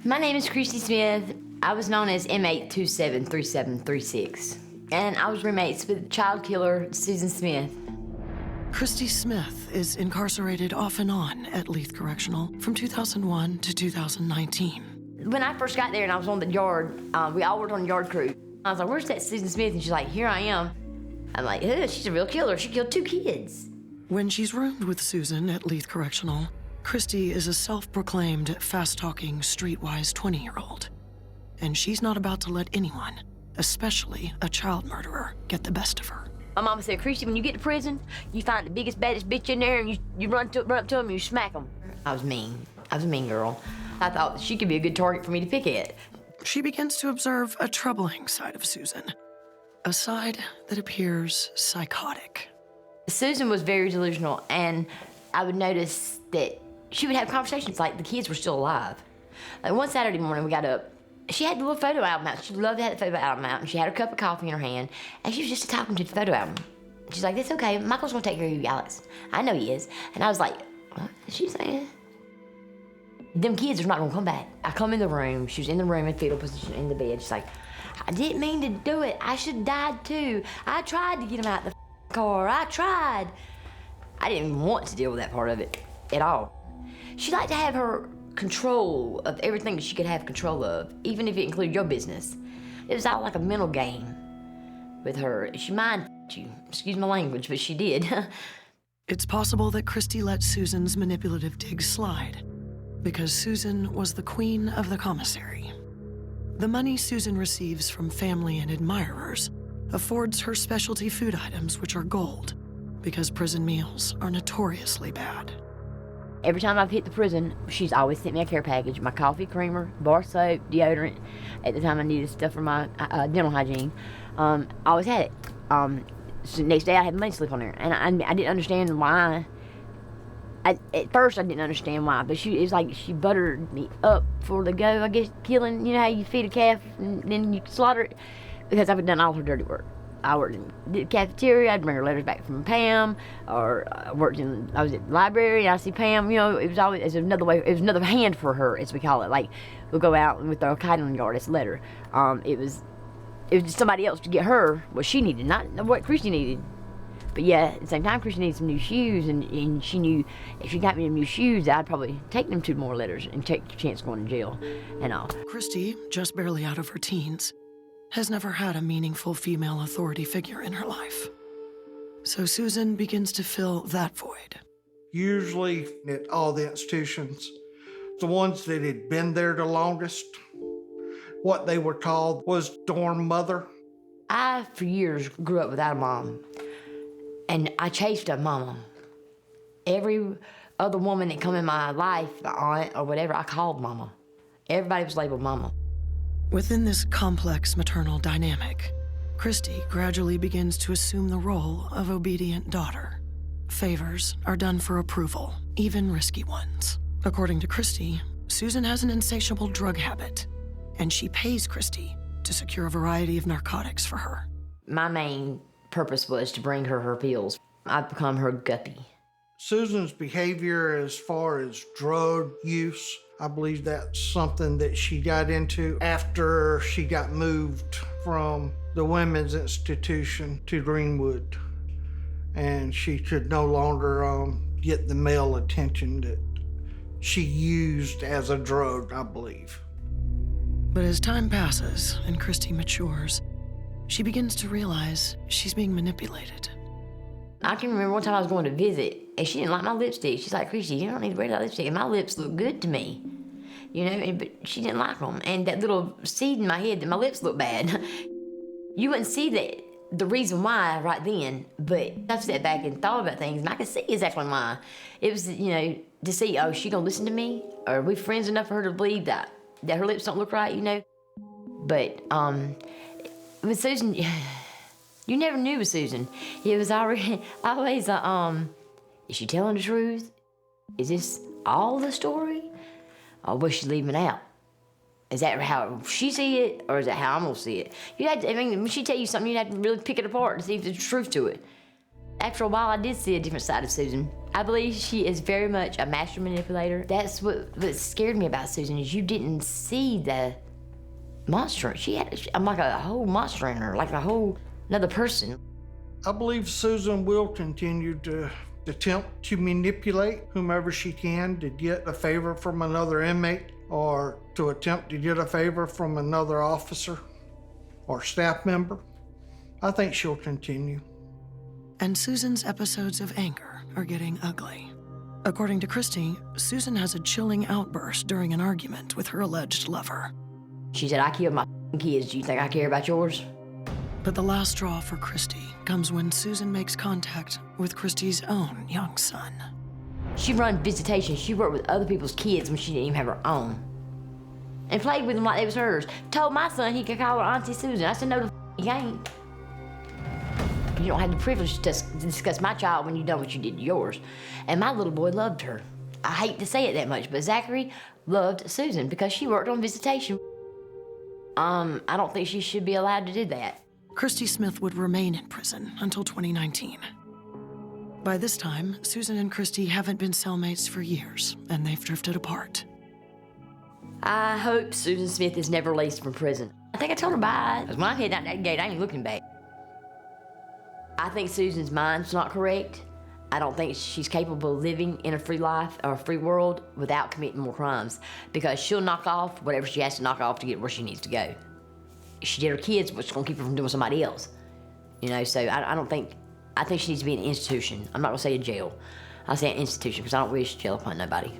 My name is Christy Smith. I was known as M8273736, and I was roommates with child killer Susan Smith. Christy Smith is incarcerated off and on at Leith Correctional from 2001 to 2019. When I first got there and I was on the yard, we all worked on the yard crew. I was like, where's that Susan Smith? And she's like, here I am. I'm like, she's a real killer. She killed 2 kids. When she's roomed with Susan at Leith Correctional, Christy is a self-proclaimed, fast-talking, streetwise 20-year-old. And she's not about to let anyone, especially a child murderer, get the best of her. My mama said, Christy, when you get to prison, you find the biggest, baddest bitch in there, and you run up to them and you smack them. I was mean. I was a mean girl. I thought she could be a good target for me to pick at. She begins to observe a troubling side of Susan, a side that appears psychotic. Susan was very delusional, and I would notice that she would have conversations like the kids were still alive. Like one Saturday morning, we got up. She had the little photo album out. She loved to have the photo album out, and she had her cup of coffee in her hand, and she was just talking to the photo album. She's like, "That's okay. Michael's gonna take care of you, Alex. I know he is." And I was like, "What is she saying?" Them kids are not gonna come back. I come in the room. She was in the room in fetal position in the bed. She's like, "I didn't mean to do it. I should have died too. I tried to get him out the car. I tried." I didn't even want to deal with that part of it at all. She liked to have her control of everything that she could have control of, even if it included your business. It was all like a mental game with her. She mind you. Excuse my language, but she did. It's possible that Christy let Susan's manipulative digs slide because Susan was the queen of the commissary. The money Susan receives from family and admirers affords her specialty food items, which are gold, because prison meals are notoriously bad. Every time I've hit the prison, she's always sent me a care package, my coffee creamer, bar soap, deodorant. At the time I needed stuff for my dental hygiene. I always had it. So next day I had money slip on there, and I didn't understand why. At first I didn't understand why, but it was like she buttered me up for the go, I guess, killing. You know how you feed a calf and then you slaughter it? Because I've done all her dirty work. I worked in the cafeteria, I'd bring her letters back from Pam, or I was at the library, and I see Pam, it was always another way, it was another hand for her, as we call it. Like, we'll go out and with our kite on the yard, it's a letter. It was just somebody else to get her what she needed, not what Christy needed. But yeah, at the same time, Christy needed some new shoes, and she knew if she got me new shoes, I'd probably take them 2 more letters and take the chance of going to jail and all. Christy, just barely out of her teens, has never had a meaningful female authority figure in her life. So Susan begins to fill that void. Usually at all the institutions, the ones that had been there the longest, what they were called was dorm mother. I, for years, grew up without a mom, and I chased a mama. Every other woman that come in my life, the aunt or whatever, I called mama. Everybody was labeled mama. Within this complex maternal dynamic, Christy gradually begins to assume the role of obedient daughter. Favors are done for approval, even risky ones. According to Christy, Susan has an insatiable drug habit, and she pays Christy to secure a variety of narcotics for her. My main purpose was to bring her pills. I've become her guppy. Susan's behavior as far as drug use, I believe that's something that she got into after she got moved from the women's institution to Greenwood. And she could no longer get the male attention that she used as a drug, I believe. But as time passes and Christy matures, she begins to realize she's being manipulated. I can remember one time I was going to visit, and she didn't like my lipstick. She's like, Christy, you don't need to wear that lipstick. And my lips look good to me, but she didn't like them. And that little seed in my head that my lips look bad, you wouldn't see the reason why right then, but I've sat back and thought about things, and I can see exactly why. It was, to see, oh, is she gonna listen to me? Or are we friends enough for her to believe that her lips don't look right, But, with Susan, you never knew with Susan. It was always, is she telling the truth? Is this all the story? Or was she leaving it out? Is that how she see it, or is that how I'm gonna see it? When she tell you something, you have to really pick it apart to see if there's truth to it. After a while, I did see a different side of Susan. I believe she is very much a master manipulator. That's what scared me about Susan, is you didn't see the monster. I'm like a whole monster in her, like a whole another person. I believe Susan will continue to attempt to manipulate whomever she can to get a favor from another inmate, or to attempt to get a favor from another officer or staff member. I think she'll continue. And Susan's episodes of anger are getting ugly. According to Christy, Susan has a chilling outburst during an argument with her alleged lover. She said, I killed my kids. Do you think I care about yours? But the last straw for Christy comes when Susan makes contact with Christy's own young son. She run visitations. She worked with other people's kids when she didn't even have her own. And played with them like they was hers. Told my son he could call her Auntie Susan. I said, no, he can't. You don't have the privilege to discuss my child when you've done what you did to yours. And my little boy loved her. I hate to say it that much, but Zachary loved Susan because she worked on visitation. I don't think she should be allowed to do that. Christy Smith would remain in prison until 2019. By this time, Susan and Christy haven't been cellmates for years, and they've drifted apart. I hope Susan Smith is never released from prison. I think I told her bye, because when I head out that gate, I ain't looking back. I think Susan's mind's not correct. I don't think she's capable of living in a free life or a free world without committing more crimes, because she'll knock off whatever she has to knock off to get where she needs to go. If she did her kids, what's gonna keep her from doing somebody else? You know, so I think she needs to be in an institution. I'm not gonna say a jail. I'll say an institution, because I don't wish jail upon nobody.